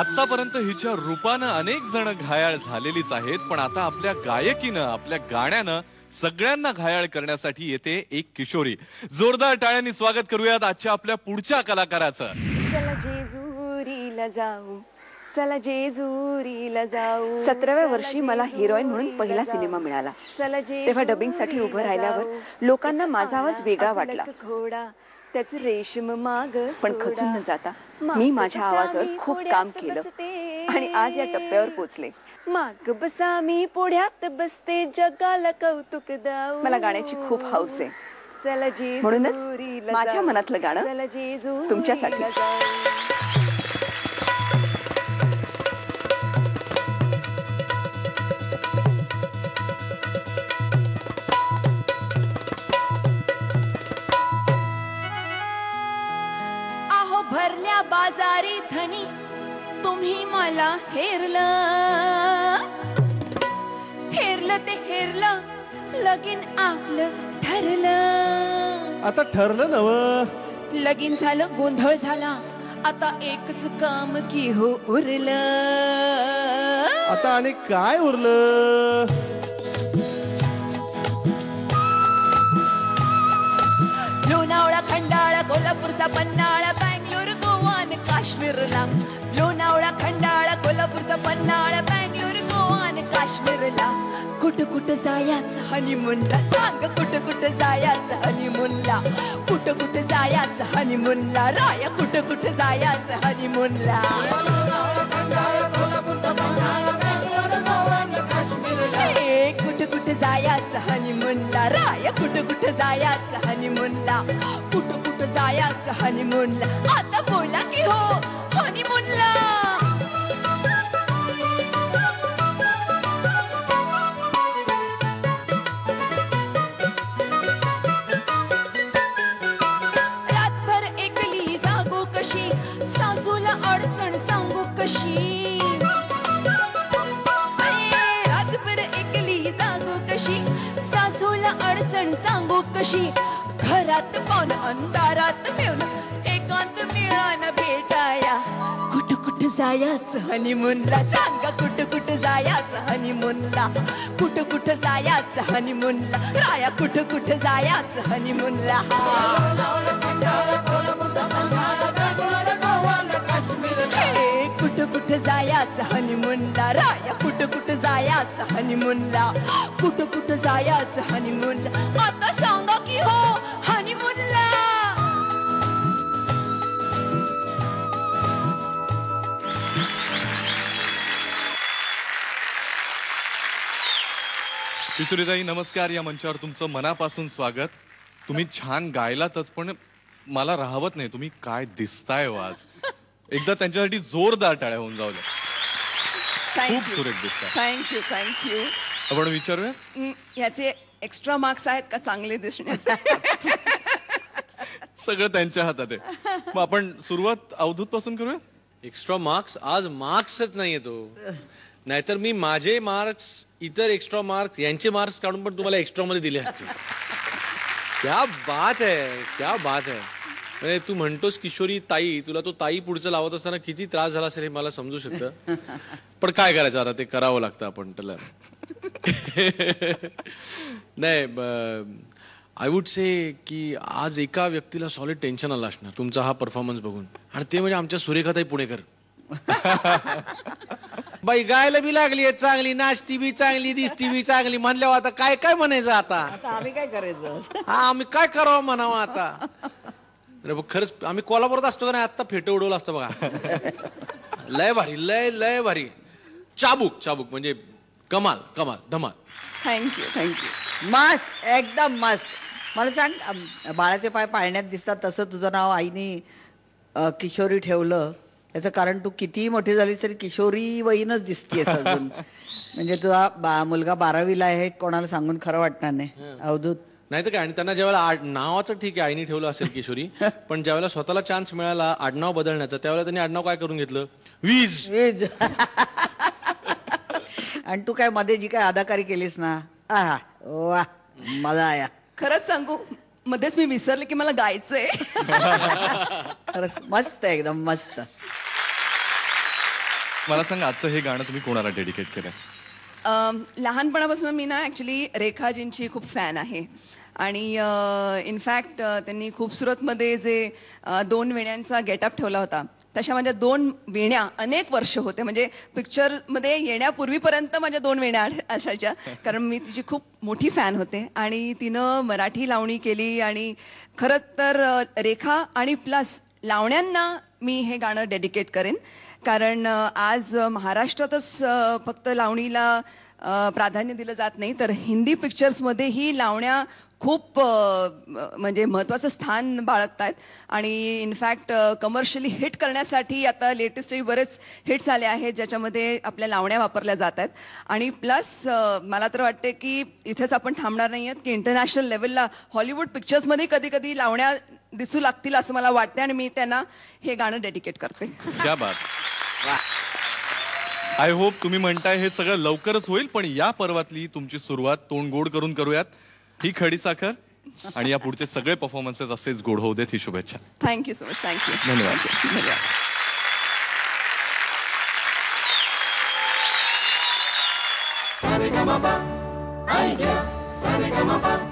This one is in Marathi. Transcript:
आतापर्यंत हिच्या रूपानं अनेक जण घायाळ झालेलीच आहेत, पण आता आपल्या गायकीनं, आपल्या गाण्यानं सगळ्यांना घायाळ करण्यासाठी येते एक किशोरी. जोरदार टाळ्यांनी स्वागत करूयात आजच्या आपल्या पुढच्या कलाकाराचं. चला जेजुरीला जाऊ, चला जेजुरीला जाऊ. 17व्या वर्षी मला हिरोईन म्हणून पहिला सिनेमा मिळाला. तेव्हा डबिंगसाठी उभं राहिल्यावर लोकांना माझा आवाज वेगळा वाटला. त्याचं रेशम माग पण खचून न जाता मी माझ्या आवाजावर खूप काम केलं आणि आज या टप्प्यावर पोहोचले. माग बसा मी पुढ्यात बसते, जगाला कौतुक दाऊ. मला गाण्याची खूप हौस आहे. चला जेजुरीला, म्हणूनच माझ्या मनातलं गाणं तुमच्यासाठी. भरल्या बाजारी धनी तुम्ही मला हेरलं, हेरलं ते हेरलं, लगीन आपलं ठरलं. आता ठरलं नव, लगीन झालं, गोंधळ झाला, आता एकच काम की हो उरलं. आता आणि काय उरलं? लोणावळा, खंडाळा, कोल्हापूरचा पन्हाळा, बँगलोर, गोवा आणि काश्मीरला. लोणावळा, खंडाळा, कोल्हापूरचा पन्हाळा, बँगलोर, गोवा आणि काश्मीरला. कुठं कुठं जायचं हनीमूनला, सांग कुठं कुठं जायचं हनीमूनला. कुठं कुठं जायचं हनीमूनला, राया कुठं कुठं जायचं हनीमूनला. कुठं कुठं जायचं हनीमूनला, राया कुठं कुठं जायचं हनीमूनला. कुठं कुठं जायचं हनीमूनला, आता बोला की हो हनीमूनला. रातभर एकली जागो कशी, सासूला अडचण सांगू कशी. सासूला अडचण सांगू कशी. घरात पाऊन अंधारात मिळून एकांत मिळान भेटाया. कुठं कुठं जायचं हनीमूनला, सांगा कुठं कुठं जायचं हनीमूनला. कुठं कुठं जायचं हनीमूनला, राया कुठं कुठं जायचं हनीमूनला. कुठं कुठं जायचं हनीमूनला, राया कुठं कुठं जायचं हनीमूनला. कुठं कुठं जायचं हनीमूनला, आता सांगा की हो हनीमूनला. किशोरीताई नमस्कार. या मंचावर तुमचं मनापासून स्वागत. तुम्ही छान गायलातच, पण मला राहवत नाही, तुम्ही काय दिसताय आज. एकदा त्यांच्यासाठी जोरदार टाळ्या होऊन जाऊ द्या. खूप सुरेख दिसतात. Thank you thank you. आपण विचारूया याचे एक्स्ट्रा मार्क्स आहेत का चांगले दिसण्याचे? सगळं त्यांच्या हातात आहे. मग आपण सुरुवात अवधूत पासून करूया. Extra marks? आज मार्क्सच नाहीये तो. नाहीतर मी माझे मार्क्स, इतर एक्स्ट्रा मार्क्स, यांचे मार्क्स काढून पण तुम्हाला एक्स्ट्रा मध्ये दिले असते. क्या बात आहे, क्या बात आहे. म्हणजे तू म्हणतोस किशोरी ताई, तुला तो ताई पुढचं लावत असताना किती त्रास झाला असेल हे मला समजू शकतं. पण काय करायचं आता, ते करावं लागतं आपण त्याला. नाही, आय वुड से की आज एका व्यक्तीला सॉलिड टेन्शन आलं असणार तुमचा हा परफॉर्मन्स बघून, आणि ते म्हणजे आमच्या सुरेखाताई पुणेकर. बाई गायला बी लागली आहे चांगली, नाचती बी चांगली, दिसती बी चांगली, म्हणल्यावर आता काय काय म्हणायचं आता आम्ही काय करायचं? हा, आम्ही काय करावं म्हणावं आता. अरे खरंच आम्ही कोल्हापुरात असतो का नाही, आत्ता फेटं उडवलं असतं बघा. लय भारी, लय लय भारी. चाबूक चाबूक म्हणजे कमाल कमाल धमाल. Thank you thank you. मस्त, एकदम मस्त. मला सांग, बाळाचे पाय पाळण्यात दिसतात तसं तुझं नाव आईने किशोरी ठेवलं, याचं कारण तू कितीही मोठी झालीस तरी किशोरी वहीनच दिसतीयस अजून. म्हणजे तुझा मुलगा 12वीला आहे, कोणाला सांगून खरं वाटणार नाही अवधूत. नाही तर काय. आणि त्यांना ज्यावेळेला नावाचं ठीक आहे आईने ठेवलं असेल किशोरी, पण ज्यावेळेला स्वतःला चान्स मिळाला आडनाव बदलण्याचा, त्यावेळेला त्यांनी आडनाव काय करून घेतलं? वीज. वीज. आणि तू काय मध्ये जी काय अदाकारी केलीस ना, आहा वा, मजा आया. खरंच सांगू, मध्येच मी विसरले की मला गायचंय. खरंच मस्त आहे, एकदम मस्त. मला सांग, आजचं हे गाणं तुम्ही कोणाला डेडिकेट केलंय? लहानपणापासून मी ना ॲक्च्युली रेखाजींची खूप फॅन आहे आणि इनफॅक्ट त्यांनी खूबसूरतमध्ये जे 2 वेण्यांचा गेटअप ठेवला होता तशा माझ्या 2 वेण्या अनेक वर्ष होते. म्हणजे पिक्चरमध्ये येण्यापूर्वीपर्यंत माझ्या 2 वेण्या असायच्या, कारण मी तिची खूप मोठी फॅन होते. आणि तिनं मराठी लावणी केली आणि खरं तर रेखा आणि प्लस लावण्यांना मी हे गाणं डेडिकेट करेन, कारण आज महाराष्ट्रातच फक्त लावणीला प्राधान्य दिलं जात नाही, तर हिंदी पिक्चर्समध्येही लावण्या खूप म्हणजे महत्त्वाचं स्थान बाळगत आहेत. आणि इनफॅक्ट कमर्शियली हिट करण्यासाठी आता लेटेस्टही बरेच हिट्स आले आहेत ज्याच्यामध्ये आपल्या लावण्या वापरल्या जात आहेत. आणि प्लस मला तर वाटते की इथेच आपण थांबणार नाही आहेत, की इंटरनॅशनल लेवलला हॉलिवूड पिक्चर्समध्ये कधी कधी लावण्या दिसू लागतील असं मला वाटते, आणि मी त्यांना हे गाणं डेडिकेट करते. क्या बात. आय होप तुम्ही म्हणताय हे सगळं लवकरच होईल, पण या पर्वातली तुमची सुरुवात तोंड गोड करून करूयात. ही खडीसाखर आणि या पुढचे सगळे परफॉर्मन्सेस असेच गोड होऊ देत, ही शुभेच्छा. Thank you so much. थँक्यू. धन्यवाद. धन्यवाद.